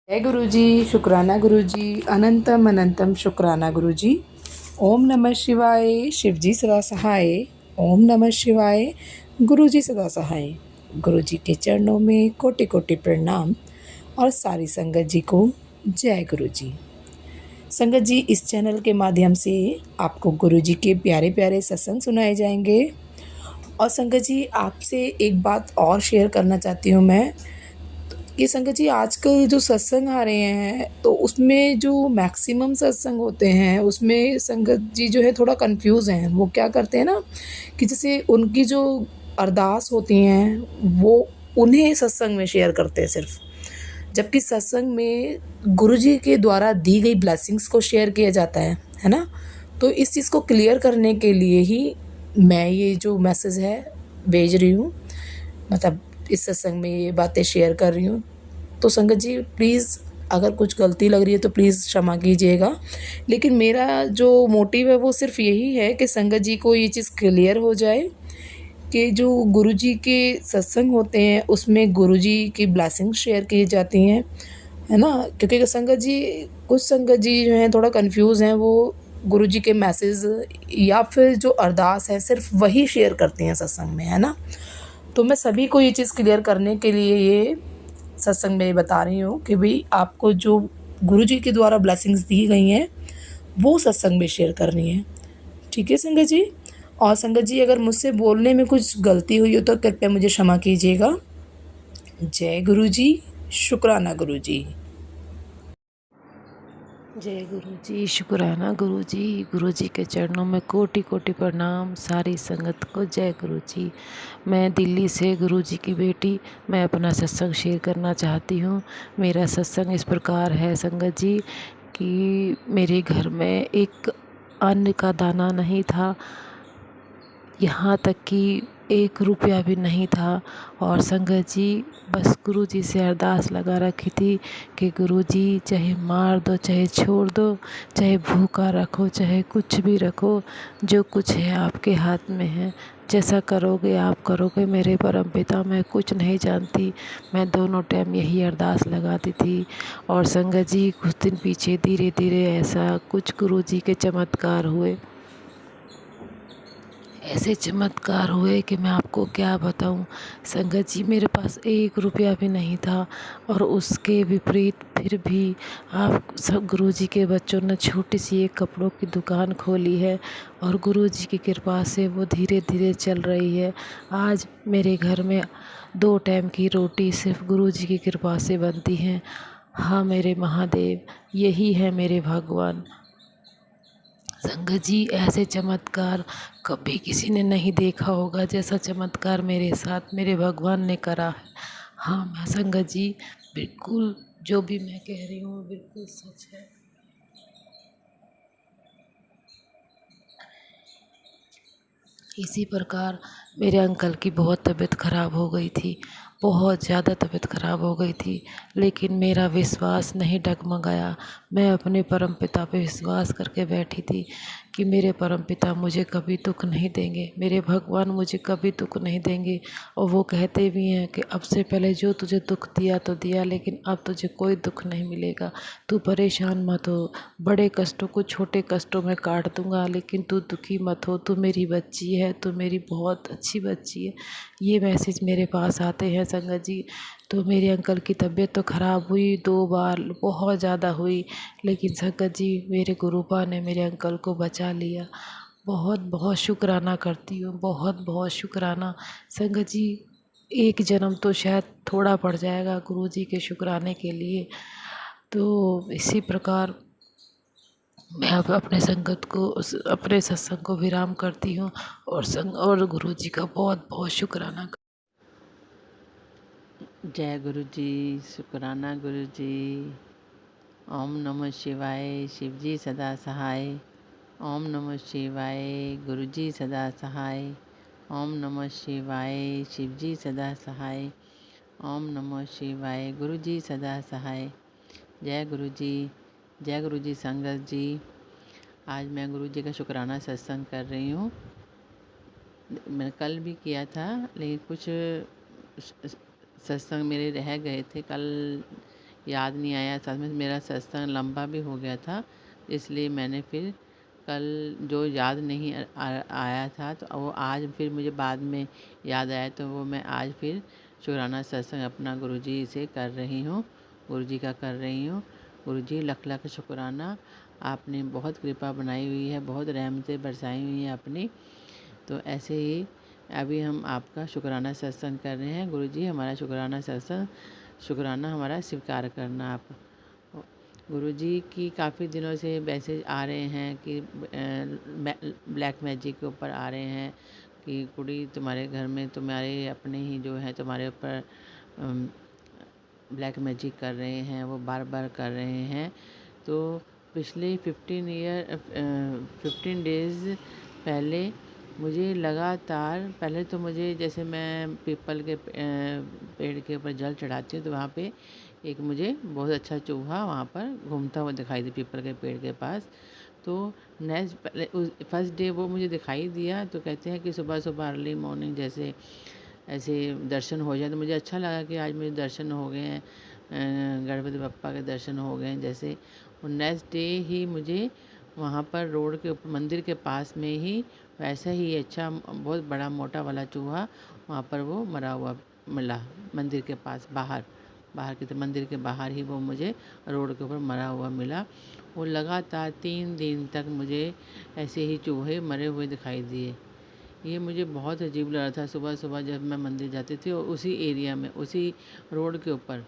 जय गुरु जी, शुक्राना गुरु जी, अनंतम अनंतम शुक्राना गुरु जी। ओम नमः शिवाय, शिव जी सदा सहाय। ओम नमः शिवाय, गुरु जी सदा सहाय। गुरु जी के चरणों में कोटि कोटि प्रणाम और सारी संगत जी को जय गुरु जी। संगत जी, इस चैनल के माध्यम से आपको गुरु जी के प्यारे प्यारे सत्संग सुनाए जाएंगे। और संगत जी, आपसे एक बात और शेयर करना चाहती हूँ मैं कि संगत जी, आजकल जो सत्संग आ रहे हैं तो उसमें जो मैक्सिमम सत्संग होते हैं उसमें संगत जी जो है थोड़ा कंफ्यूज हैं। वो क्या करते हैं ना कि जैसे उनकी जो अरदास होती हैं वो उन्हें सत्संग में शेयर करते हैं सिर्फ, जबकि सत्संग में गुरु जी के द्वारा दी गई ब्लेसिंग्स को शेयर किया जाता है ना। तो इस चीज़ को क्लियर करने के लिए ही मैं ये जो मैसेज है भेज रही हूँ, मतलब इस सत्संग में ये बातें शेयर कर रही हूँ। तो संगत जी प्लीज़, अगर कुछ गलती लग रही है तो प्लीज़ क्षमा कीजिएगा। लेकिन मेरा जो मोटिव है वो सिर्फ यही है कि संगत जी को ये चीज़ क्लियर हो जाए कि जो गुरुजी के सत्संग होते हैं उसमें गुरुजी की ब्लेसिंग्स शेयर की जाती हैं, है ना। क्योंकि संगत जी, कुछ संगत जी जो हैं थोड़ा कंफ्यूज हैं, वो गुरुजी के मैसेज या फिर जो अरदास है सिर्फ वही शेयर करते हैं सत्संग में, है ना। तो मैं सभी को ये चीज़ क्लियर करने के लिए ये सत्संग में बता रही हूँ कि भाई आपको जो गुरुजी के द्वारा ब्लेसिंग्स दी गई हैं वो सत्संग में शेयर करनी है। ठीक है संगत जी। और संगत जी, अगर मुझसे बोलने में कुछ गलती हुई हो तो कृपया मुझे क्षमा कीजिएगा। जय गुरु जी, शुक्राना गुरु जी। जय गुरु जी, शुक्राना गुरु जी। गुरु जी के चरणों में कोटि कोटि प्रणाम, सारी संगत को जय गुरु जी। मैं दिल्ली से गुरु जी की बेटी, मैं अपना सत्संग शेयर करना चाहती हूँ। मेरा सत्संग इस प्रकार है संगत जी कि मेरे घर में एक अन्न का दाना नहीं था, यहाँ तक कि 1 रुपया भी नहीं था। और संगत जी, बस गुरु जी से अरदास लगा रखी थी कि गुरु जी चाहे मार दो, चाहे छोड़ दो, चाहे भूखा रखो, चाहे कुछ भी रखो, जो कुछ है आपके हाथ में है, जैसा करोगे आप करोगे मेरे परमपिता। मैं कुछ नहीं जानती, मैं दोनों टाइम यही अरदास लगाती थी। और संगत जी, कुछ दिन पीछे धीरे धीरे ऐसा कुछ गुरु जी के चमत्कार हुए, ऐसे चमत्कार हुए कि मैं आपको क्या बताऊं। संगत जी, मेरे पास 1 रुपया भी नहीं था, और उसके विपरीत फिर भी आप सब गुरु जी के बच्चों ने छोटी सी एक कपड़ों की दुकान खोली है, और गुरु जी की कृपा से वो धीरे धीरे चल रही है। आज मेरे घर में 2 टाइम की रोटी सिर्फ गुरु जी की कृपा से बनती हैं। हाँ मेरे महादेव, यही है मेरे भगवान। संगत जी, ऐसे चमत्कार कभी किसी ने नहीं देखा होगा जैसा चमत्कार मेरे साथ मेरे भगवान ने करा है। हाँ मैं संगत जी, बिल्कुल जो भी मैं कह रही हूँ बिल्कुल सच है। इसी प्रकार मेरे अंकल की बहुत तबीयत ख़राब हो गई थी, बहुत ज़्यादा तबीयत ख़राब हो गई थी, लेकिन मेरा विश्वास नहीं डगमगाया। मैं अपने परमपिता पे विश्वास करके बैठी थी कि मेरे परमपिता मुझे कभी दुख नहीं देंगे, मेरे भगवान मुझे कभी दुख नहीं देंगे। और वो कहते भी हैं कि अब से पहले जो तुझे दुख दिया तो दिया, लेकिन अब तुझे कोई दुख नहीं मिलेगा। तू परेशान मत हो, बड़े कष्टों को छोटे कष्टों में काट दूंगा, लेकिन तू दुखी मत हो, तू मेरी बच्ची है, तू मेरी बहुत अच्छी बच्ची है। ये मैसेज मेरे पास आते हैं संगत जी। तो मेरे अंकल की तबीयत तो ख़राब हुई 2 बार, बहुत ज़्यादा हुई, लेकिन संगत जी मेरे गुरुपा ने मेरे अंकल को बचा लिया। बहुत बहुत शुक्राना करती हूँ, बहुत बहुत शुक्राना। संगत जी, एक जन्म तो शायद थोड़ा पड़ जाएगा गुरु जी के शुक्राने के लिए। तो इसी प्रकार मैं अब अपने संगत को अपने सत्संग को विराम करती हूँ, और गुरु जी का बहुत बहुत शुक्राना। जय गुरु जी, शुक्राना गुरु जी। ओम नमः शिवाय, शिव जी सदा सहाय। ओम नमः शिवाय, गुरु जी सदा सहाय। ओम नमः शिवाय, शिव जी सदा सहाय। ओम नमः शिवाय, गुरु जी सदा सहाय। जय गुरु जी, जय गुरु जी संगत जी। आज मैं गुरु जी का शुक्राना सत्संग कर रही हूँ। मैंने कल भी किया था, लेकिन कुछ सत्संग मेरे रह गए थे। कल याद नहीं आया, साथ में मेरा सत्संग लंबा भी हो गया था, इसलिए मैंने फिर कल जो याद नहीं आया था तो वो आज फिर मुझे बाद में याद आया, तो वो मैं आज फिर शुक्राना सत्संग अपना गुरुजी से कर रही हूँ, गुरुजी का कर रही हूँ। गुरुजी लख लख शुक्राना, आपने बहुत कृपा बनाई हुई है, बहुत रहमतें बरसाई हुई हैं अपनी। तो ऐसे ही अभी हम आपका शुक्राना सत्संग कर रहे हैं। गुरुजी हमारा शुक्राना सत्संग, शुक्राना हमारा स्वीकार करना आप। गुरुजी की काफ़ी दिनों से मैसेज आ रहे हैं कि ब्लैक मैजिक के ऊपर आ रहे हैं कि कुड़ी तुम्हारे घर में तुम्हारे अपने ही जो है तुम्हारे ऊपर ब्लैक मैजिक कर रहे हैं, वो बार बार कर रहे हैं। तो पिछले 15 डेज़ पहले मुझे लगातार, पहले तो मुझे जैसे मैं पीपल के पेड़ के ऊपर जल चढ़ाती हूँ तो वहाँ पे एक मुझे बहुत अच्छा चूहा वहाँ पर घूमता हुआ दिखाई दिया पीपल के पेड़ के पास। तो नेक्स्ट पहले उस फर्स्ट डे वो मुझे दिखाई दिया, तो कहते हैं कि सुबह सुबह अर्ली मॉर्निंग जैसे ऐसे दर्शन हो जाए, तो मुझे अच्छा लगा कि आज मुझे दर्शन हो गए हैं, गणपति बप्पा के दर्शन हो गए हैं जैसे। और नेक्स्ट डे ही मुझे वहाँ पर रोड के ऊपर मंदिर के पास में ही वैसा ही अच्छा बहुत बड़ा मोटा वाला चूहा वहाँ पर वो मरा हुआ मिला, मंदिर के पास बाहर, बाहर की तो मंदिर के बाहर ही वो मुझे रोड के ऊपर मरा हुआ मिला। वो लगातार 3 दिन तक मुझे ऐसे ही चूहे मरे हुए दिखाई दिए। ये मुझे बहुत अजीब लगा था। सुबह सुबह जब मैं मंदिर जाती थी और उसी एरिया में, उसी रोड के ऊपर,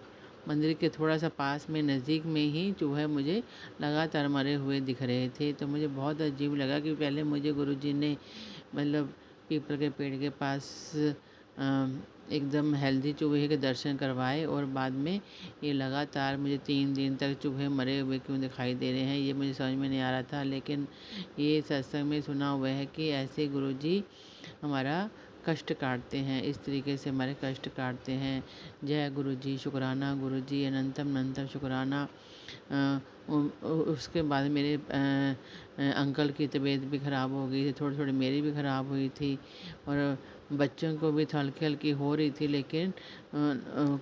मंदिर के थोड़ा सा पास में नज़दीक में ही चूहे मुझे लगातार मरे हुए दिख रहे थे। तो मुझे बहुत अजीब लगा कि पहले मुझे गुरुजी ने मतलब पीपल के पेड़ के पास एकदम हेल्दी चूहे के दर्शन करवाए और बाद में ये लगातार मुझे 3 दिन तक चूहे मरे हुए क्यों दिखाई दे रहे हैं, ये मुझे समझ में नहीं आ रहा था। लेकिन ये सत्संग में सुना हुआ है कि ऐसे गुरुजी हमारा कष्ट काटते हैं, इस तरीके से हमारे कष्ट काटते हैं। जय गुरुजी, शुक्राना गुरुजी, अनंतम अनंतम शुक्राना। उसके बाद मेरे अंकल की तबीयत भी ख़राब हो गई थी, थोड़ी थोड़ी मेरी भी ख़राब हुई थी और बच्चों को भी हल्की हल्की हो रही थी, लेकिन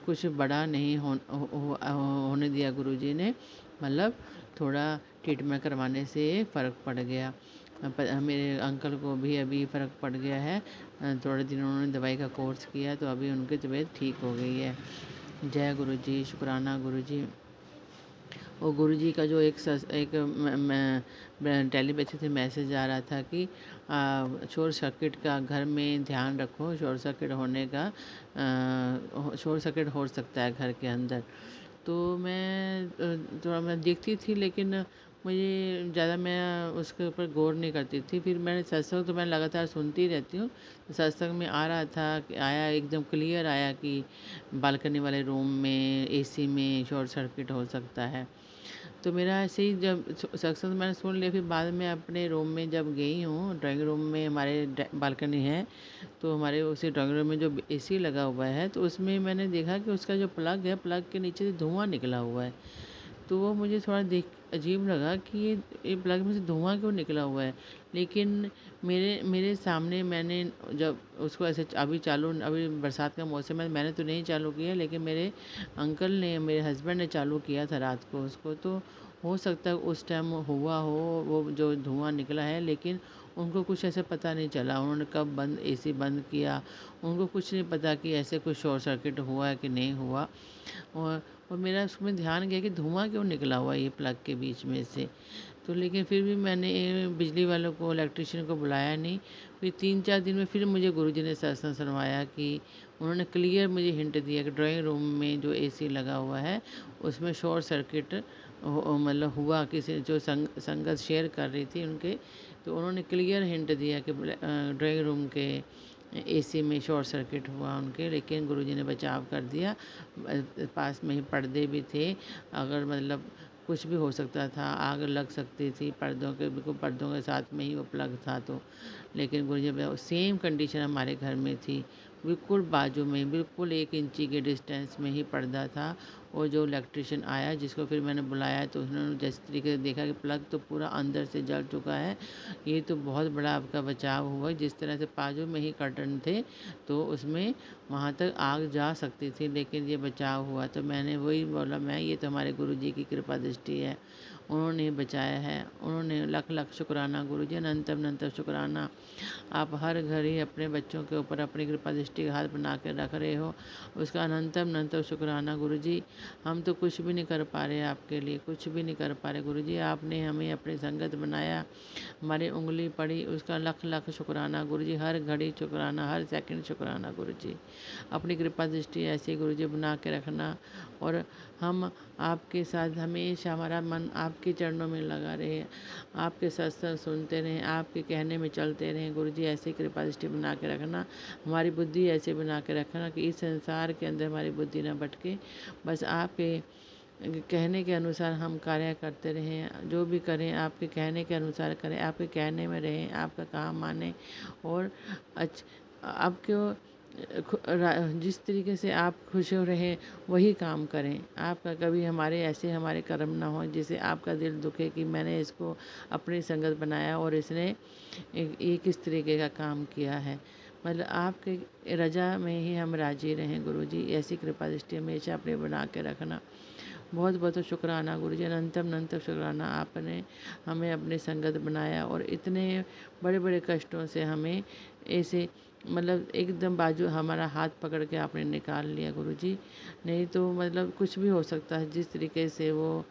कुछ बड़ा नहीं होने दिया गुरुजी ने, मतलब थोड़ा ट्रीटमेंट करवाने से फ़र्क पड़ गया। मेरे अंकल को भी अभी फ़र्क पड़ गया है, थोड़े दिन उन्होंने दवाई का कोर्स किया तो अभी उनकी तबीयत ठीक हो गई है। जय गुरुजी, शुक्राना गुरुजी। और गुरुजी का जो एक टेलीपैथी से मैसेज आ रहा था कि शॉर्ट सर्किट का घर में ध्यान रखो, शॉर्ट सर्किट होने का शॉर्ट सर्किट हो सकता है घर के अंदर। तो मैं थोड़ा मैं देखती थी, लेकिन मुझे ज़्यादा मैं उसके ऊपर गौर नहीं करती थी। फिर मैंने सत्संग तो मैं लगातार सुनती रहती हूँ, तो सत्संग में आ रहा था कि आया एकदम क्लियर आया कि बालकनी वाले रूम में एसी में शॉर्ट सर्किट हो सकता है। तो मेरा ऐसे ही जब सत्संग मैंने सुन लिया, फिर बाद में अपने रूम में जब गई हूँ, ड्राइंग रूम में हमारे बालकनी है, तो हमारे उसी ड्राइंग रूम में जो एसी लगा हुआ है, तो उसमें मैंने देखा कि उसका जो प्लग है, प्लग के नीचे से धुआं निकला हुआ है। तो वो मुझे थोड़ा देख अजीब लगा कि ये प्लग में से धुआं क्यों निकला हुआ है। लेकिन मेरे मेरे सामने मैंने जब उसको ऐसे अभी बरसात का मौसम है, मैंने तो नहीं चालू किया, लेकिन मेरे अंकल ने, मेरे हस्बैंड ने चालू किया था रात को उसको। तो हो सकता है उस टाइम हुआ हो वो जो धुआं निकला है, लेकिन उनको कुछ ऐसे पता नहीं चला, उन्होंने कब एसी बंद किया, उनको कुछ नहीं पता कि ऐसे कुछ शॉर्ट सर्किट हुआ है कि नहीं हुआ। और मेरा उसमें ध्यान गया कि धुआं क्यों निकला हुआ है ये प्लग के बीच में से। तो लेकिन फिर भी मैंने बिजली वालों को, इलेक्ट्रिशियन को बुलाया नहीं। फिर 3-4 दिन में फिर मुझे गुरुजी ने सत्संग सुनवाया कि उन्होंने क्लियर मुझे हिंट दिया कि ड्राइंग रूम में जो एसी लगा हुआ है उसमें शॉर्ट सर्किट मतलब हुआ, किसी जो संगत शेयर कर रही थी उनके, तो उन्होंने क्लियर हिंट दिया कि ड्राइंग रूम के एसी में शॉर्ट सर्किट हुआ उनके, लेकिन गुरुजी ने बचाव कर दिया। पास में ही पर्दे भी थे, अगर मतलब कुछ भी हो सकता था, आग लग सकती थी पर्दों के, बिल्कुल पर्दों के साथ में ही वो प्लग था तो। लेकिन गुरुजी सेम कंडीशन हमारे घर में थी, बिल्कुल बाजू में, बिल्कुल 1 इंची के डिस्टेंस में ही पर्दा था। और जो इलेक्ट्रीशियन आया जिसको फिर मैंने बुलाया तो उन्होंने जिस तरीके से देखा कि प्लग तो पूरा अंदर से जल चुका है, ये तो बहुत बड़ा आपका बचाव हुआ। जिस तरह से बाजू में ही कर्टन थे तो उसमें वहाँ तक आग जा सकती थी, लेकिन ये बचाव हुआ। तो मैंने वही बोला, मैं ये तो हमारे गुरुजी की कृपा दृष्टि है, उन्होंने बचाया है। उन्होंने लख लख शुक्राना गुरुजी, अनंतम अनंतम शुक्राना। आप हर घड़ी अपने बच्चों के ऊपर अपनी कृपा दृष्टि का हाथ बना के रख रहे हो, उसका अनंतम अनंतम शुक्राना गुरुजी। हम तो कुछ भी नहीं कर पा रहे आपके लिए, कुछ भी नहीं कर पा रहे गुरुजी। आपने हमें अपनी संगत बनाया, हमारी उंगली पड़ी, उसका लख लख शुक्राना गुरुजी। हर घड़ी शुक्राना, हर सेकंड शुक्राना गुरुजी। अपनी कृपा दृष्टि ऐसी गुरुजी बना के रखना, और हम आपके साथ हमेशा हमारा मन आपके चरणों में लगा रहे, आपके सत्संग सुनते रहें, आपके कहने में चलते रहें गुरुजी। ऐसी कृपा दृष्टि बना के रखना, हमारी बुद्धि ऐसे बना के रखना कि इस संसार के अंदर हमारी बुद्धि ना भटके, बस आपके कहने के अनुसार हम कार्य करते रहें। जो भी करें आपके कहने के अनुसार करें, आपके कहने में रहें, आपका काम मानें, और आपको जिस तरीके से आप खुश हो रहें वही काम करें। आपका कभी हमारे ऐसे हमारे कर्म ना हो जिससे आपका दिल दुखे कि मैंने इसको अपनी संगत बनाया और इसने ये किस तरीके का काम किया है। मतलब आपके रजा में ही हम राजी रहें गुरुजी। ऐसी कृपा दृष्टि हमेशा अपने बना के रखना। बहुत बहुत शुक्राना गुरुजी, अनंतम अनंतम शुक्राना। आपने हमें अपनी संगत बनाया और इतने बड़े बड़े कष्टों से हमें ऐसे मतलब एकदम बाजू हमारा हाथ पकड़ के आपने निकाल लिया गुरुजी। नहीं तो मतलब कुछ भी हो सकता है, जिस तरीके से वो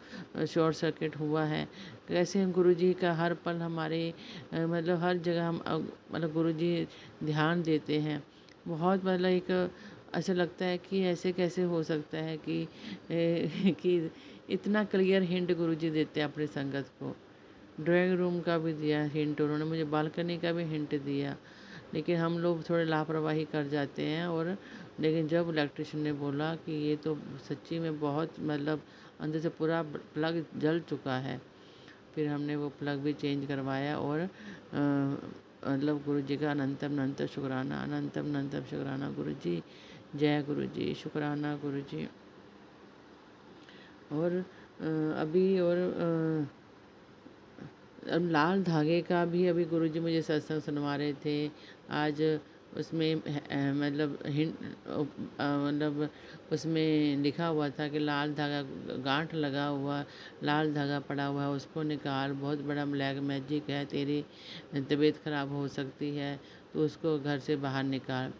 शॉर्ट सर्किट हुआ है। कैसे हम गुरुजी का हर पल हमारे मतलब हर जगह हम मतलब गुरुजी ध्यान देते हैं। बहुत मतलब एक ऐसा लगता है कि ऐसे कैसे हो सकता है कि इतना क्लियर हिंट गुरुजी देते हैं अपनी संगत को। ड्राइंग रूम का भी दिया हिंट उन्होंने, मुझे बालकनी का भी हिंट दिया, लेकिन हम लोग थोड़े लापरवाही कर जाते हैं। और लेकिन जब इलेक्ट्रिशियन ने बोला कि ये तो सच्ची में बहुत मतलब अंदर से पूरा प्लग जल चुका है, फिर हमने वो प्लग भी चेंज करवाया। और मतलब गुरुजी का अनंतम अनंतम शुक्राना, अनंतम अनंतम शुक्राना गुरुजी। जय गुरुजी, शुक्राना गुरुजी। और अभी और अब लाल धागे का भी अभी गुरुजी मुझे सत्संग सुनवा रहे थे आज। उसमें मतलब मतलब उसमें लिखा हुआ था कि लाल धागा गांठ लगा हुआ, लाल धागा पड़ा हुआ है, उसको निकाल, बहुत बड़ा ब्लैक मैजिक है, तेरी तबीयत ख़राब हो सकती है, तो उसको घर से बाहर निकाल।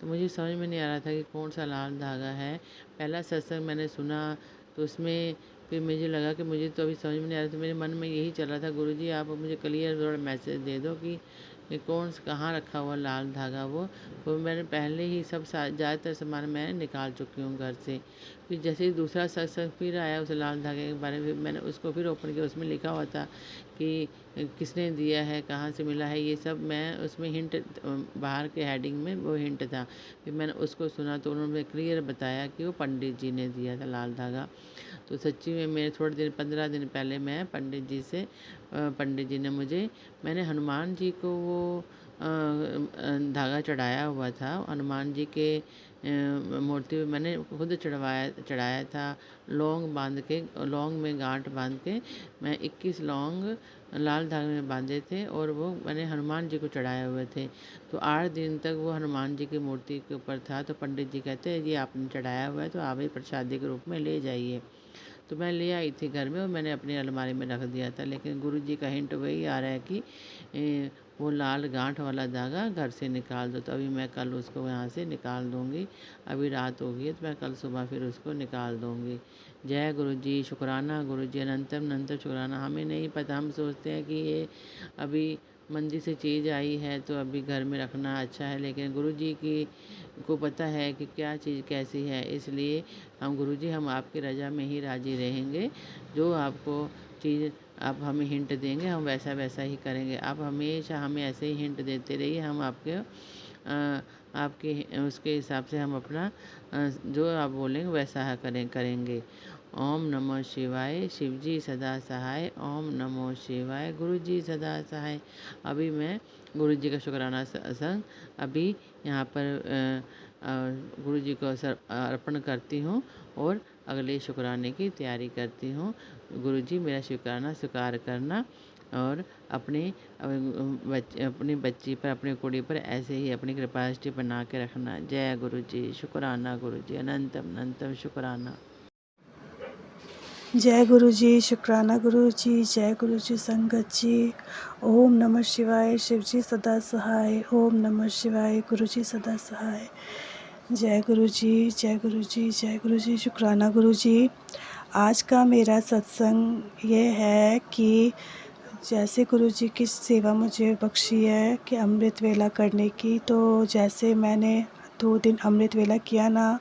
तो मुझे समझ में नहीं आ रहा था कि कौन सा लाल धागा है। पहला सत्संग मैंने सुना तो उसमें फिर मुझे लगा कि मुझे तो अभी समझ में नहीं आ रहा था, मेरे मन में यही चल रहा था गुरुजी आप मुझे क्लियर थोड़ा मैसेज दे दो कि कौन कहाँ रखा हुआ लाल धागा वो मैंने पहले ही सब ज़्यादातर सामान मैं निकाल चुकी हूँ घर से। फिर जैसे ही दूसरा सत्संग फिर आया उस लाल धागे के बारे में, मैंने उसको फिर ओपन किया, उसमें लिखा हुआ था कि किसने दिया है, कहाँ से मिला है, ये सब मैं उसमें हिंट बाहर के हेडिंग में वो हिंट था। फिर मैंने उसको सुना तो उन्होंने क्लियर बताया कि वो पंडित जी ने दिया था लाल धागा। तो सच्ची में मैं थोड़े दिन 15 दिन पहले मैं पंडित जी से पंडित जी ने मैंने हनुमान जी को वो धागा चढ़ाया हुआ था। हनुमान जी के मूर्ति पे मैंने खुद चढ़ाया था। लौंग बांध के, लौंग में गांठ बांध के मैं 21 लौंग लाल धागे में बांधे थे और वो मैंने हनुमान जी को चढ़ाए हुए थे। तो 8 दिन तक वो हनुमान जी की मूर्ति के ऊपर था। तो पंडित जी कहते हैं ये आपने चढ़ाया हुआ है तो आप ही प्रसादी के रूप में ले जाइए। तो मैं ले आई थी घर में और मैंने अपनी अलमारी में रख दिया था। लेकिन गुरुजी का हिंट वही आ रहा है कि वो लाल गांठ वाला धागा घर से निकाल दो। तो अभी मैं कल उसको यहाँ से निकाल दूँगी। अभी रात हो गई है तो मैं कल सुबह फिर उसको निकाल दूँगी। जय गुरुजी, शुक्राना गुरुजी, अनंतम अनंतम शुक्राना। हमें नहीं पता, हम सोचते हैं कि ये अभी मंदिर से चीज़ आई है तो अभी घर में रखना अच्छा है, लेकिन गुरुजी की को पता है कि क्या चीज़ कैसी है। इसलिए हम गुरुजी हम आपकी रज़ा में ही राज़ी रहेंगे। जो आपको चीज़ आप हमें हिंट देंगे हम वैसा वैसा ही करेंगे। आप हमेशा हमें ऐसे ही हिंट देते रहिए, हम आपके उसके हिसाब से हम अपना जो आप बोलेंगे वैसा करेंगे। ओम नमः शिवाय शिवजी सदा सहाय। ओम नमः शिवाय गुरुजी सदा सहाय। अभी मैं गुरुजी का शुक्राना संग अभी यहाँ पर गुरुजी को अर्पण करती हूँ और अगले शुक्राने की तैयारी करती हूँ। गुरुजी मेरा शुक्राना स्वीकार करना और अपनी बच्ची पर, अपनी कुड़ी पर ऐसे ही अपनी कृपा दृष्टि बना के रखना। जय गुरुजी। शुक्राना गुरुजी, अनंतम अनंतम शुक्राना। जय गुरु जी, शुक्राना गुरु जी, जय गुरु जी संगत जी। ओम नमः शिवाय, शिव जी सदा सहाय। ओम नमः शिवाय, गुरु जी सदा सहाय। जय गुरु जी, जय गुरु जी, जय गुरु जी, शुक्राना गुरु जी। आज का मेरा सत्संग ये है कि जैसे गुरु जी की सेवा मुझे बख्शी है कि अमृत वेला करने की, तो जैसे मैंने 2 दिन अमृत वेला किया ना,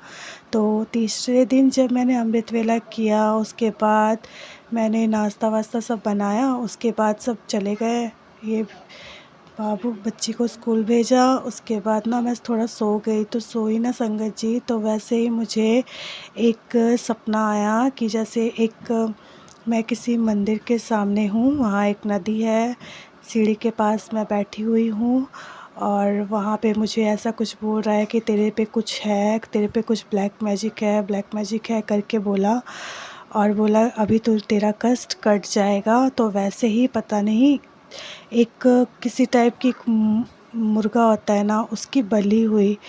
तो तीसरे दिन जब मैंने अमृत वेला किया उसके बाद मैंने नाश्ता वास्ता सब बनाया, उसके बाद सब चले गए। ये बाबू बच्ची को स्कूल भेजा, उसके बाद ना मैं थोड़ा सो गई, तो सोई ना संगत जी, तो वैसे ही मुझे एक सपना आया कि जैसे मैं किसी मंदिर के सामने हूँ, वहाँ एक नदी है, सीढ़ी के पास मैं बैठी हुई हूँ और वहाँ पे मुझे ऐसा कुछ बोल रहा है कि तेरे पे कुछ है, तेरे पे कुछ ब्लैक मैजिक है करके बोला। और बोला अभी तो तेरा कष्ट कट जाएगा। तो वैसे ही पता नहीं एक किसी टाइप की मुर्गा होता है ना, उसकी बलि हुई,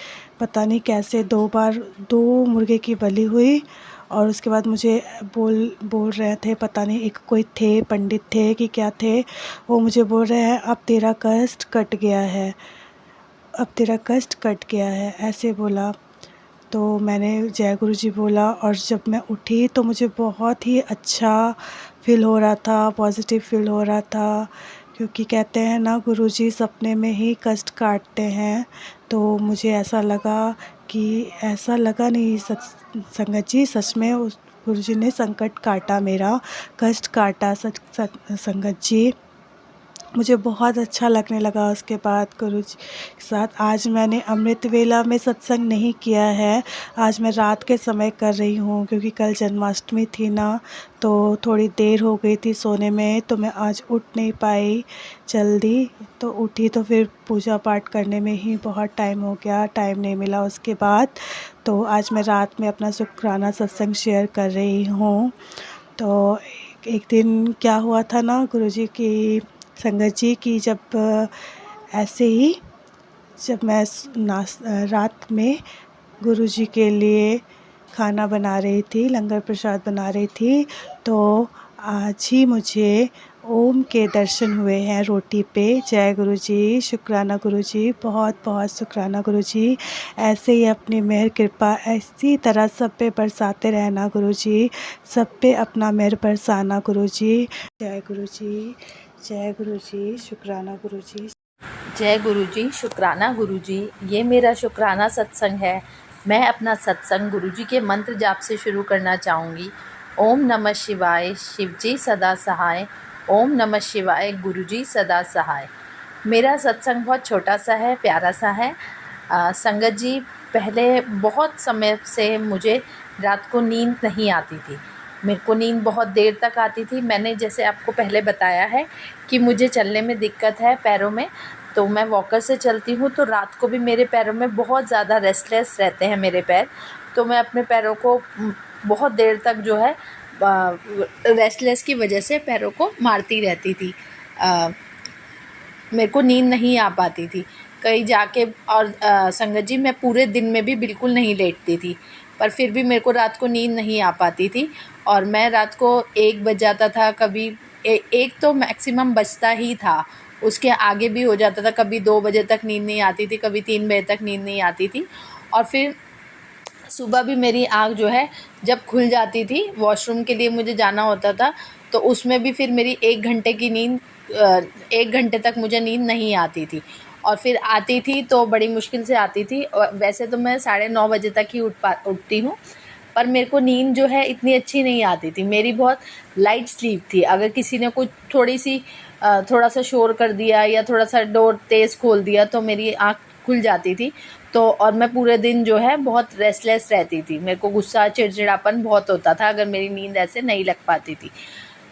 पता नहीं कैसे 2 मुर्गे की बलि हुई। और उसके बाद मुझे बोल रहे थे, पता नहीं एक कोई थे, पंडित थे कि क्या थे, वो मुझे बोल रहे हैं अब तेरा कष्ट कट गया है, अब तेरा कष्ट कट गया है, ऐसे बोला। तो मैंने जय गुरु जी बोला और जब मैं उठी तो मुझे बहुत ही अच्छा फ़ील हो रहा था, पॉज़िटिव फ़ील हो रहा था, क्योंकि कहते हैं ना गुरु जी सपने में ही कष्ट काटते हैं। तो मुझे ऐसा लगा कि ऐसा लगा नहीं, संगत जी सच में उस गुरु जी ने संकट काटा, मेरा कष्ट काटा संगत जी। मुझे बहुत अच्छा लगने लगा उसके बाद गुरु जी के साथ। आज मैंने अमृत वेला में सत्संग नहीं किया है, आज मैं रात के समय कर रही हूँ, क्योंकि कल जन्माष्टमी थी ना, तो थोड़ी देर हो गई थी सोने में, तो मैं आज उठ नहीं पाई जल्दी। तो उठी तो फिर पूजा पाठ करने में ही बहुत टाइम हो गया, टाइम नहीं मिला उसके बाद। तो आज मैं रात में अपना शुक्राना सत्संग शेयर कर रही हूँ। तो एक दिन क्या हुआ था ना गुरुजी की संगत जी की, जब ऐसे ही जब मैं रात में गुरुजी के लिए खाना बना रही थी, लंगर प्रसाद बना रही थी, तो आज ही मुझे ओम के दर्शन हुए हैं रोटी पे। जय गुरु जी, शुक्राना गुरु जी, बहुत बहुत शुक्राना गुरु जी। ऐसे ही अपनी मेहर कृपा ऐसी तरह सब पे बरसाते रहना गुरु जी, सब पे अपना मेहर बरसाना गुरु जी। जय गुरु जी, जय गुरु जी, शुक्राना गुरु जी। जय गुरु जी, शुक्राना गुरु जी। ये मेरा शुक्राना सत्संग है। मैं अपना सत्संग गुरु जी के मंत्र जाप से शुरू करना चाहूँगी। ओम नमः शिवाय, शिव जी सदा सहाय। ओम नमः शिवाय, गुरु जी सदा सहाय। मेरा सत्संग बहुत छोटा सा है, प्यारा सा है। संगत जी, पहले बहुत समय से मुझे रात को नींद नहीं आती थी। मेरे को नींद बहुत देर तक आती थी। मैंने जैसे आपको पहले बताया है कि मुझे चलने में दिक्कत है पैरों में, तो मैं वॉकर से चलती हूँ, तो रात को भी मेरे पैरों में बहुत ज़्यादा रेस्टलेस रहते हैं मेरे पैर। तो मैं अपने पैरों को बहुत देर तक जो है रेस्टलेस की वजह से पैरों को मारती रहती थी। मेरे को नींद नहीं आ पाती थी कहीं जाके। और संगत जी, मैं पूरे दिन में भी बिल्कुल नहीं लेटती थी, पर फिर भी मेरे को रात को नींद नहीं आ पाती थी। और मैं रात को 1 बज जाता था, कभी 1 तो मैक्सिमम बजता ही था, उसके आगे भी हो जाता था। कभी 2 बजे तक नींद नहीं आती थी, कभी 3 बजे तक नींद नहीं आती थी। और फिर सुबह भी मेरी आँख जो है जब खुल जाती थी, वॉशरूम के लिए मुझे जाना होता था, तो उसमें भी फिर मेरी 1 घंटे की नींद 1 घंटे तक मुझे नींद नहीं आती थी। और फिर आती थी तो बड़ी मुश्किल से आती थी। और वैसे तो मैं 9:30 बजे तक ही उठती हूँ, पर मेरे को नींद जो है इतनी अच्छी नहीं आती थी। मेरी बहुत लाइट स्लीप थी। अगर किसी ने कुछ थोड़ा सा शोर कर दिया या थोड़ा सा डोर तेज़ खोल दिया, तो मेरी आँख खुल जाती थी। तो और मैं पूरे दिन जो है बहुत रेस्टलेस रहती थी, मेरे को गुस्सा चिड़चिड़ापन बहुत होता था अगर मेरी नींद ऐसे नहीं लग पाती थी।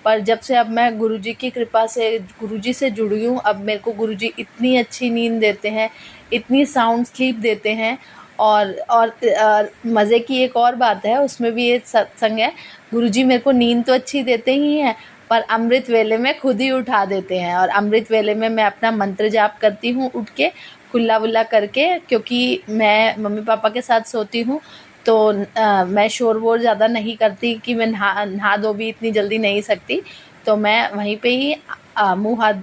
पर जब से अब मैं गुरुजी की कृपा से गुरुजी से जुड़ी हूँ, अब मेरे को गुरुजी इतनी अच्छी नींद देते हैं, इतनी साउंड स्लीप देते हैं। और मज़े की एक और बात है, उसमें भी ये सत्संग है, गुरुजी मेरे को नींद तो अच्छी देते ही हैं, पर अमृत वेले में खुद ही उठा देते हैं। और अमृत वेले में मैं अपना मंत्र जाप करती हूँ उठ के, कुल्ला वुल्ला करके, क्योंकि मैं मम्मी पापा के साथ सोती हूँ। तो मैं शोर वोर ज़्यादा नहीं करती कि मैं नहा धो भी इतनी जल्दी नहीं सकती। तो मैं वहीं पे ही मुँह हाथ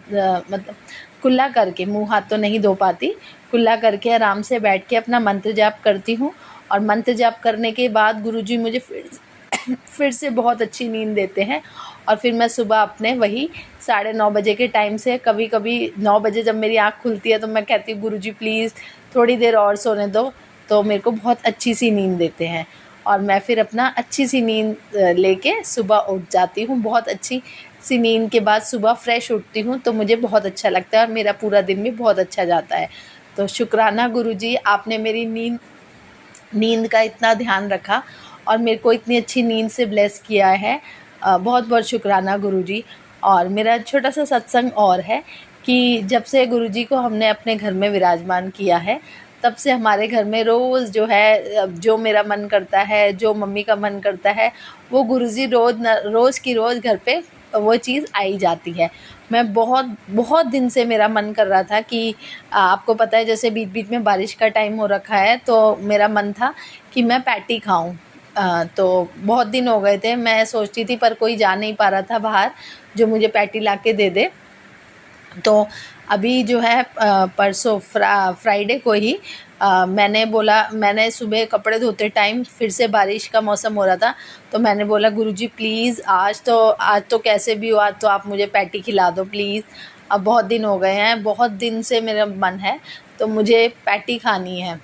मतलब कुल्ला करके, मुँह हाथ तो नहीं धो पाती, कुल्ला करके आराम से बैठ के अपना मंत्र जाप करती हूँ। और मंत्र जाप करने के बाद गुरुजी मुझे फिर से बहुत अच्छी नींद देते हैं। और फिर मैं सुबह अपने वही 9:30 बजे के टाइम से, कभी कभी 9 बजे जब मेरी आँख खुलती है तो मैं कहती हूँ गुरुजी प्लीज़ थोड़ी देर और सोने दो, तो मेरे को बहुत अच्छी सी नींद देते हैं। और मैं फिर अपना अच्छी सी नींद लेके सुबह उठ जाती हूँ। बहुत अच्छी सी नींद के बाद सुबह फ्रेश उठती हूँ तो मुझे बहुत अच्छा लगता है और मेरा पूरा दिन भी बहुत अच्छा जाता है। तो शुक्राना गुरुजी, आपने मेरी नींद का इतना ध्यान रखा और मेरे को इतनी अच्छी नींद से ब्लेस किया है। बहुत बहुत शुक्राना गुरुजी। और मेरा छोटा सा सत्संग और है कि जब से गुरुजी को हमने अपने घर में विराजमान किया है, तब से हमारे घर में रोज़ जो है, जो मेरा मन करता है, जो मम्मी का मन करता है, वो गुरुजी रोज़ की रोज़ घर पे वो चीज़ आई जाती है। मैं बहुत बहुत दिन से मेरा मन कर रहा था कि आपको पता है जैसे बीच बीच में बारिश का टाइम हो रखा है, तो मेरा मन था कि मैं पैटी खाऊं। तो बहुत दिन हो गए थे, मैं सोचती थी पर कोई जा नहीं पा रहा था बाहर जो मुझे पैटी ला के दे दे। तो अभी जो है परसों फ्राइडे को ही मैंने सुबह कपड़े धोते टाइम फिर से बारिश का मौसम हो रहा था, तो मैंने बोला गुरुजी प्लीज़ आज तो कैसे भी हो, आज तो आप मुझे पैटी खिला दो प्लीज़। अब बहुत दिन हो गए हैं, बहुत दिन से मेरा मन है, तो मुझे पैटी खानी है।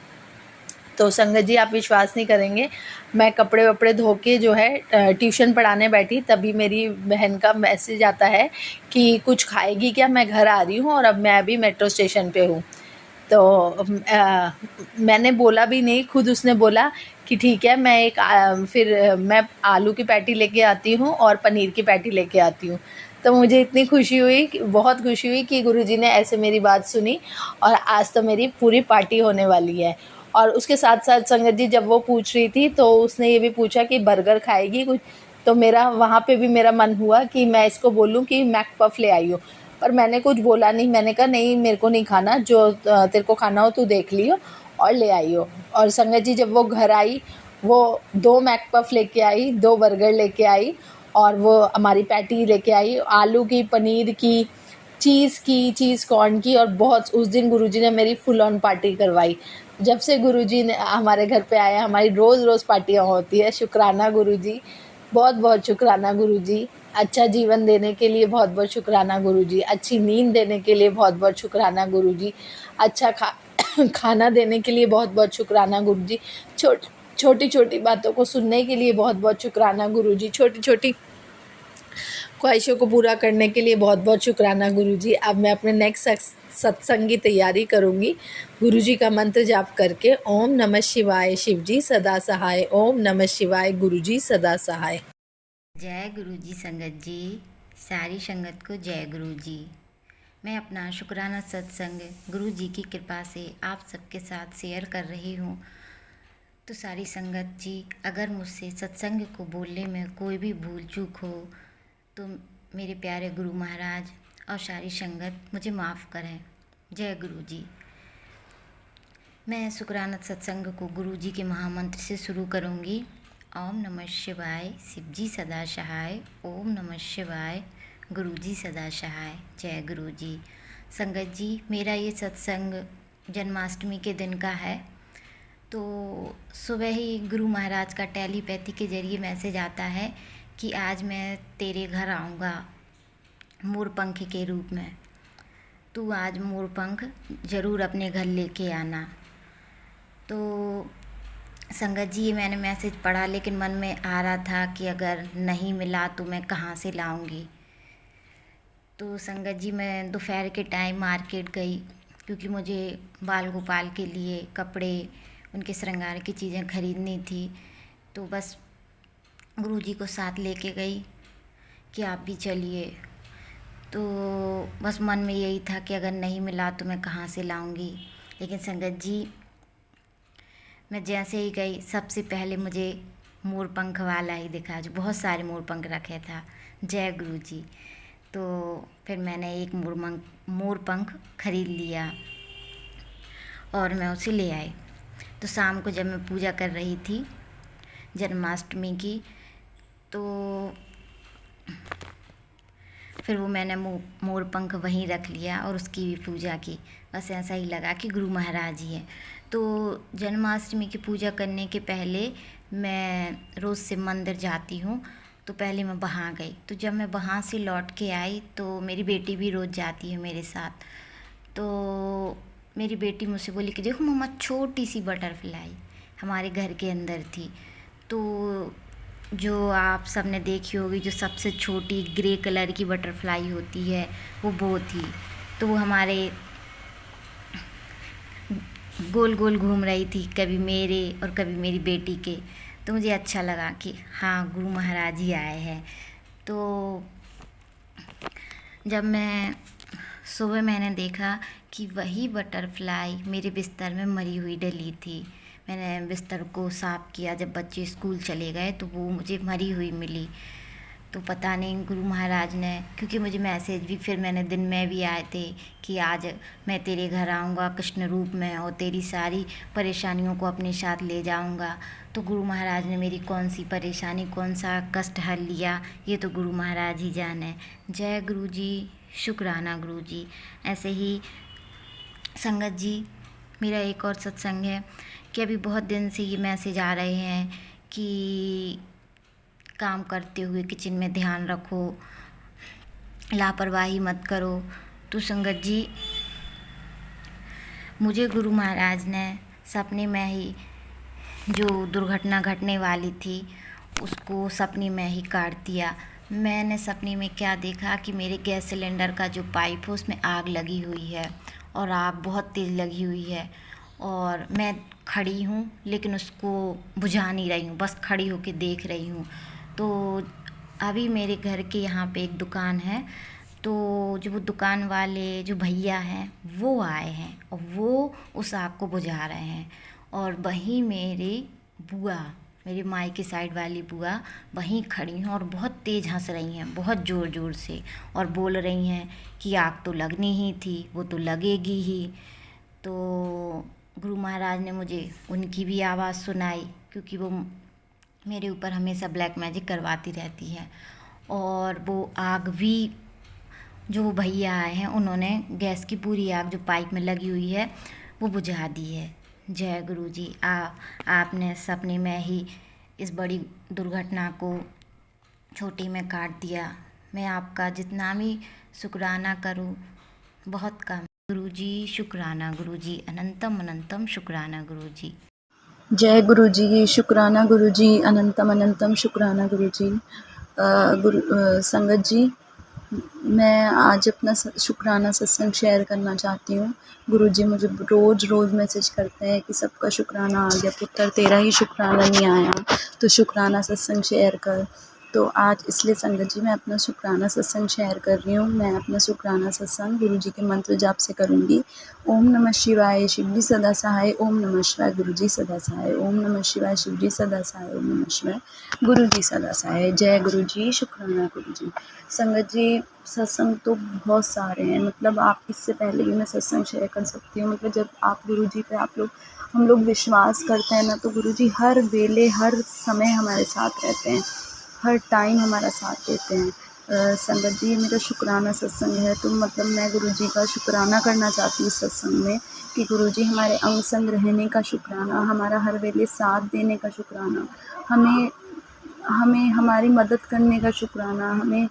तो संगत जी आप विश्वास नहीं करेंगे, मैं कपड़े वपड़े धो के जो है ट्यूशन पढ़ाने बैठी, तभी मेरी बहन का मैसेज आता है कि कुछ खाएगी क्या, मैं घर आ रही हूँ और अब मैं अभी मेट्रो स्टेशन पे हूँ। तो मैंने बोला भी नहीं, खुद उसने बोला कि ठीक है, फिर मैं आलू की पैटी लेके आती हूँ और पनीर की पैटी लेके आती हूँ। तो मुझे इतनी खुशी हुई, बहुत खुशी हुई कि गुरुजी ने ऐसे मेरी बात सुनी और आज तो मेरी पूरी पार्टी होने वाली है। और उसके साथ साथ संगत जी जब वो पूछ रही थी तो उसने ये भी पूछा कि बर्गर खाएगी कुछ, तो मेरा वहाँ पे भी मेरा मन हुआ कि मैं इसको बोलूँ कि मैक पफ ले आई हो, पर मैंने कुछ बोला नहीं। मैंने कहा नहीं मेरे को नहीं खाना, जो तेरे को खाना हो तू देख लियो और ले आई हो। और संगत जी जब वो घर आई, वो 2 मैक पफ लेके आई, 2 बर्गर लेके आई और वो हमारी पैटी लेके आई, आलू की, पनीर की, चीज़ कॉर्न की। और बहुत उस दिन गुरुजी ने मेरी फुल ऑन पार्टी करवाई। जब से गुरुजी ने हमारे घर पे आए, हमारी रोज़ पार्टियाँ होती है। शुक्राना गुरुजी, बहुत बहुत शुक्राना गुरुजी। अच्छा जीवन देने के लिए बहुत बहुत शुक्राना गुरुजी। अच्छी नींद देने के लिए बहुत बहुत शुक्राना गुरुजी। अच्छा खाना देने के लिए बहुत बहुत शुक्राना गुरुजी। छोटी छोटी बातों को सुनने के लिए बहुत बहुत शुक्राना गुरुजी। छोटी छोटी ख्वाहिशों को पूरा करने के लिए बहुत बहुत शुक्राना गुरुजी। अब मैं अपने नेक्स्ट सत्संग की तैयारी करूँगी गुरुजी का मंत्र जाप करके। ओम नमः शिवाय, शिवजी सदा सहाय। ओम नमः शिवाय, गुरुजी सदा सहाय। जय गुरु जी। संगत जी, सारी संगत को जय गुरु जी। मैं अपना शुक्राना सत्संग गुरु जी की कृपा से आप सबके साथ शेयर कर रही हूँ। तो सारी संगत जी, अगर मुझसे सत्संग को बोलने में कोई भी भूल चूक हो तो मेरे प्यारे गुरु महाराज और सारी संगत मुझे माफ़ करें। जय गुरु जी। मैं शुक्राना सत्संग को गुरु जी के महामंत्र से शुरू करूँगी। ओम नमः शिवाय, शिवजी सदा सहाय। ओम नमः शिवाय, गुरु जी सदा सहाय। जय गुरु जी। संगत जी, मेरा ये सत्संग जन्माष्टमी के दिन का है। तो सुबह ही गुरु महाराज का टेलीपैथी के ज़रिए मैसेज आता है कि आज मैं तेरे घर आऊँगा मोरपंख के रूप में, तू आज मोरपंख ज़रूर अपने घर लेके आना। तो संगत जी, ये मैंने मैसेज पढ़ा, लेकिन मन में आ रहा था कि अगर नहीं मिला तो मैं कहाँ से लाऊंगी। तो संगत जी, मैं दोपहर के टाइम मार्केट गई क्योंकि मुझे बाल गोपाल के लिए कपड़े, उनके श्रृंगार की चीज़ें खरीदनी थी। तो बस गुरुजी को साथ लेके गई कि आप भी चलिए। तो बस मन में यही था कि अगर नहीं मिला तो मैं कहाँ से लाऊंगी। लेकिन संगत जी, मैं जैसे ही गई सबसे पहले मुझे मोर पंख वाला ही दिखा, जो बहुत सारे मोर पंख रखे था। जय गुरुजी। तो फिर मैंने एक मोर पंख खरीद लिया और मैं उसे ले आई। तो शाम को जब मैं पूजा कर रही थी जन्माष्टमी की, तो फिर वो मैंने मोर पंख वहीं रख लिया और उसकी भी पूजा की। बस ऐसा ही लगा कि गुरु महाराज ही हैं। तो जन्माष्टमी की पूजा करने के पहले मैं रोज़ शिव मंदिर जाती हूँ, तो पहले मैं वहाँ गई। तो जब मैं वहाँ से लौट के आई तो मेरी बेटी भी रोज़ जाती है मेरे साथ। तो मेरी बेटी मुझसे बोली कि देखो मम्मा, छोटी सी बटरफ्लाई हमारे घर के अंदर थी। तो जो आप सबने देखी होगी, जो सबसे छोटी ग्रे कलर की बटरफ्लाई होती है, वो थी। तो वो हमारे गोल गोल घूम रही थी, कभी मेरे और कभी मेरी बेटी के। तो मुझे अच्छा लगा कि हाँ, गुरु महाराज ही आए हैं। तो जब मैं सुबह मैंने देखा कि वही बटरफ्लाई मेरे बिस्तर में मरी हुई डली थी। मैंने बिस्तर को साफ़ किया, जब बच्चे स्कूल चले गए तो वो मुझे मरी हुई मिली। तो पता नहीं गुरु महाराज ने, क्योंकि मुझे मैसेज भी फिर मैंने दिन में भी आए थे कि आज मैं तेरे घर आऊँगा कृष्ण रूप में और तेरी सारी परेशानियों को अपने साथ ले जाऊँगा। तो गुरु महाराज ने मेरी कौन सी परेशानी, कौन सा कष्ट हल लिया, ये तो गुरु महाराज ही जाने। जय गुरु जी, शुक्राना गुरु जी। ऐसे ही संगत जी, मेरा एक और सत्संग है कि अभी बहुत दिन से ये मैसेज आ रहे हैं कि काम करते हुए किचन में ध्यान रखो, लापरवाही मत करो। तो संगत जी, मुझे गुरु महाराज ने सपने में ही जो दुर्घटना घटने वाली थी उसको सपने में ही काट दिया। मैंने सपने में क्या देखा कि मेरे गैस सिलेंडर का जो पाइप है उसमें आग लगी हुई है और आग बहुत तेज़ लगी हुई है और मैं खड़ी हूँ लेकिन उसको बुझा नहीं रही हूँ, बस खड़ी होकर देख रही हूँ। तो अभी मेरे घर के यहाँ पे एक दुकान है, तो जो वो दुकान वाले जो भैया हैं वो आए हैं और वो उस आग को बुझा रहे हैं। और वहीं मेरी बुआ, मेरी माई की साइड वाली बुआ वहीं खड़ी हैं और बहुत तेज़ हंस रही हैं, बहुत ज़ोर ज़ोर से, और बोल रही हैं कि आग तो लगनी ही थी, वो तो लगेगी ही। तो गुरु महाराज ने मुझे उनकी भी आवाज़ सुनाई, क्योंकि वो मेरे ऊपर हमेशा ब्लैक मैजिक करवाती रहती है। और वो आग भी, जो भैया आए हैं उन्होंने गैस की पूरी आग जो पाइप में लगी हुई है वो बुझा दी है। जय गुरु जी। आपने सपने में ही इस बड़ी दुर्घटना को छोटी में काट दिया। मैं आपका जितना भी शुक्राना करूं बहुत कम। गुरु जी शुक्राना, गुरु जी अनंतम अनंतम शुक्राना गुरु जी। जय गुरु जी, शुक्राना गुरु जी, अनंतम अनंतम शुक्राना गुरु जी। संगत जी, मैं आज अपना शुक्राना सत्संग शेयर करना चाहती हूँ। गुरुजी मुझे रोज़ मैसेज करते हैं कि सबका शुक्राना आ गया पुत्र, तेरा ही शुक्राना नहीं आया, तो शुक्राना सत्संग शेयर कर। तो आज इसलिए संगत जी मैं अपना शुक्राना सत्संग शेयर कर रही हूँ। मैं अपना शुक्राना सत्संग गुरुजी के मंत्र जाप से करूँगी। ओम नमः शिवाय, शिवजी सदा सहाय। ओम नमः शिवाय, गुरुजी सदा सहाय। ओम नमः शिवाय, शिवजी सदा सहाय। ओम नमः शिवाय, गुरुजी सदा सहाय। जय गुरुजी, शुक्राना गुरुजी। संगत जी, सत्संग तो बहुत सारे हैं, मतलब आप इससे पहले भी मैं सत्संग शेयर कर सकती हूँ। मतलब जब आप गुरुजी पे हम लोग विश्वास करते हैं ना, तो गुरुजी हर वेले हर समय हमारे साथ रहते हैं, हर टाइम हमारा साथ देते हैं। संगत जी, मेरा शुक्राना सत्संग है, तो मतलब मैं गुरुजी का शुक्राना करना चाहती हूँ सत्संग में कि गुरुजी हमारे अंग संग रहने का शुक्राना, हमारा हर वेले साथ देने का शुक्राना, हमें हमारी मदद करने का शुक्राना, हमें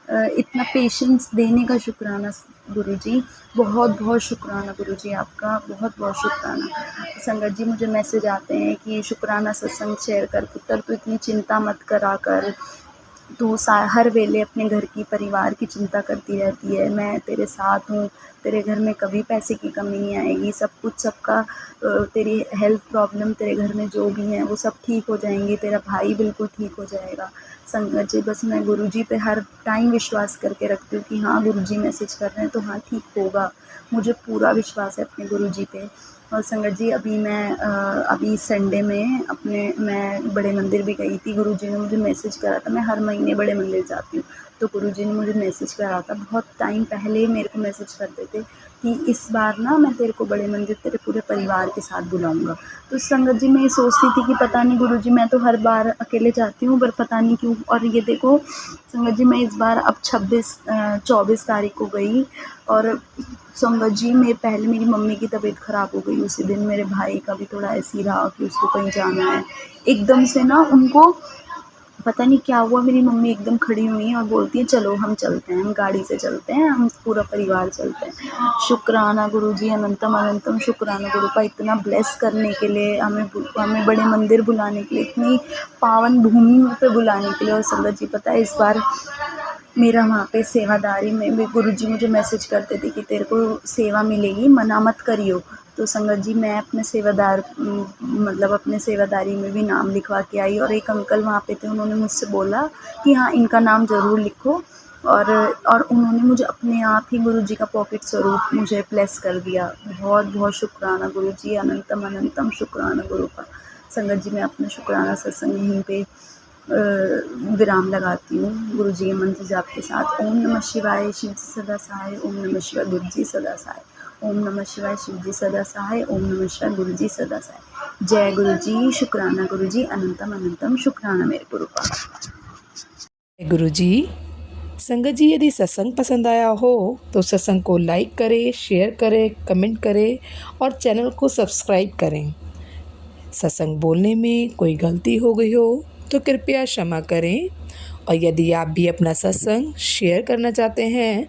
इतना पेशेंस देने का शुक्राना। गुरुजी बहुत बहुत शुक्राना, गुरुजी आपका बहुत बहुत शुक्राना। संगत जी, मुझे मैसेज आते हैं कि शुक्राना सत्संग शेयर कर पुत्र, तो इतनी चिंता मत करा कर, तू हर वेले अपने घर की परिवार की चिंता करती रहती है। मैं तेरे साथ हूँ, तेरे घर में कभी पैसे की कमी नहीं आएगी। सब कुछ सबका तेरी हेल्थ प्रॉब्लम तेरे घर में जो भी हैं वो सब ठीक हो जाएंगी। तेरा भाई बिल्कुल ठीक हो जाएगा। संगत जी, बस मैं गुरुजी पे हर टाइम विश्वास करके रखती हूँ कि हाँ गुरुजी मैसेज कर रहे हैं तो हाँ ठीक होगा। मुझे पूरा विश्वास है अपने गुरुजी पे। और संगत जी, अभी संडे में मैं बड़े मंदिर भी गई थी। गुरुजी ने मुझे मैसेज करा था। मैं हर महीने बड़े मंदिर जाती हूँ, तो गुरुजी ने मुझे मैसेज करा था। बहुत टाइम पहले मेरे को मैसेज करते थे कि इस बार ना मैं तेरे को बड़े मंदिर तेरे पूरे परिवार के साथ बुलाऊंगा। तो संगत जी, मैं ये सोचती थी कि पता नहीं गुरुजी, मैं तो हर बार अकेले जाती हूँ पर पता नहीं क्यों। और ये देखो संगत जी, मैं इस बार अब 24 तारीख को गई। और संगत जी, मेरी मम्मी की तबीयत ख़राब हो गई उसी दिन। मेरे भाई का भी थोड़ा ऐसे ही रहा कि उसको कहीं जाना है। एकदम से ना उनको पता नहीं क्या हुआ, मेरी मम्मी एकदम खड़ी हुई हैं और बोलती हैं चलो हम चलते हैं, हम गाड़ी से चलते हैं, हम पूरा परिवार चलते हैं। शुक्राना गुरुजी, अनंतम अनंतम शुक्राना गुरुपा, इतना ब्लेस करने के लिए, हमें बड़े मंदिर बुलाने के लिए, इतनी पावन भूमि पे बुलाने के लिए। और संगत जी, पता है इस बार मेरा वहाँ पे सेवादारी में भी गुरुजी मुझे मैसेज करते थे कि तेरे को सेवा मिलेगी, मना मत करियो। तो संगत जी, मैं अपने सेवादारी में भी नाम लिखवा के आई। और एक अंकल वहाँ पे थे, उन्होंने मुझसे बोला कि हाँ इनका नाम ज़रूर लिखो। और उन्होंने मुझे अपने आप ही गुरुजी का पॉकेट स्वरूप मुझे ब्लेस कर दिया। बहुत बहुत शुक्राना गुरुजी, अनंतम अनंतम शुक्राना गुरुपा। संगत जी, मैं अपना शुक्राना सत्संग यहीं पे विराम लगाती हूँ गुरुजी के मंत्र जाप के साथ। ओम नमः शिवाय, शिव जी सदा सहाय। ओम नमः शिवाय, गुरु जी सदा सहाय। ओम नमः शिवाय, शिव जी सदा सहाय। ओम नमः शिवाय, गुरु जी सदा सहाय। जय गुरु जी, शुक्राना गुरु जी, अनंतम अनंतम शुक्राना मेरे गुरुपा। गुरु जी। संगत जी, यदि सत्संग पसंद आया हो तो सत्संग को लाइक करें, शेयर करें, कमेंट करें और चैनल को सब्सक्राइब करें। सत्संग बोलने में कोई गलती हो गई हो तो कृपया क्षमा करें। और यदि आप भी अपना सत्संग शेयर करना चाहते हैं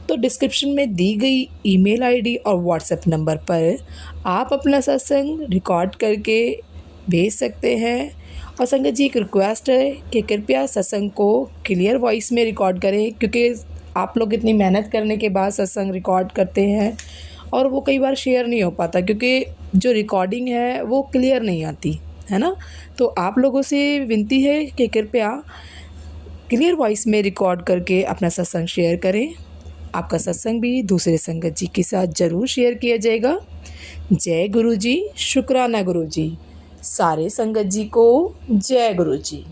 तो डिस्क्रिप्शन में दी गई ईमेल आईडी और व्हाट्सएप नंबर पर आप अपना सत्संग रिकॉर्ड करके भेज सकते हैं। और संगत जी, एक रिक्वेस्ट है कि कृपया सत्संग को क्लियर वॉइस में रिकॉर्ड करें, क्योंकि आप लोग इतनी मेहनत करने के बाद सत्संग रिकॉर्ड करते हैं और वो कई बार शेयर नहीं हो पाता क्योंकि जो रिकॉर्डिंग है वो क्लियर नहीं आती है ना। तो आप लोगों से विनती है कि कृपया क्लियर वॉइस में रिकॉर्ड करके अपना सत्संग शेयर करें। आपका सत्संग भी दूसरे संगत जी के साथ ज़रूर शेयर किया जाएगा। जय गुरु जी, शुक्राना गुरु जी। सारे संगत जी को जय गुरु जी।